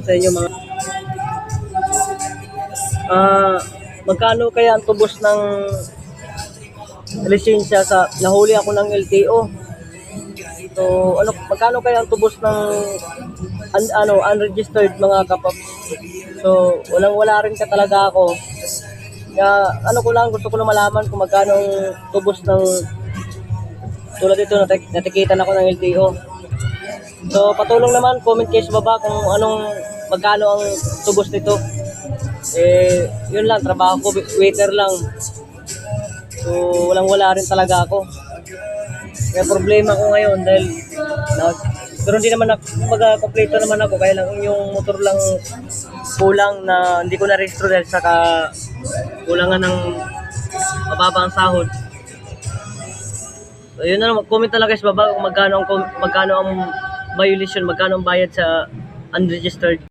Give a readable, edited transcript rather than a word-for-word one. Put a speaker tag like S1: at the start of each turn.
S1: Sa inyo mga magkano kaya ang tubos ng lisensya sa nahuli ako ng LTO? So magkano kaya ang tubos ng unregistered mga kapap? So wala rin ka talaga ako. Kaya gusto ko lang malaman kung magkano ang tubos ng tulad ito natikitan ako ng LTO. So patulong naman, comment kayo sa baba kung magkano ang tubos nito. Yun lang, trabaho ko, waiter lang. So wala rin talaga ako. Kaya problema ko ngayon dahil pero hindi naman kompleto naman ako, kaya lang yung motor lang kulang na hindi ko na-register dahil saka kulangan ng mababa ang sahod. So yun na lang, comment talaga sa baba kung magkano ang violation, magkano ang bayad sa unregistered.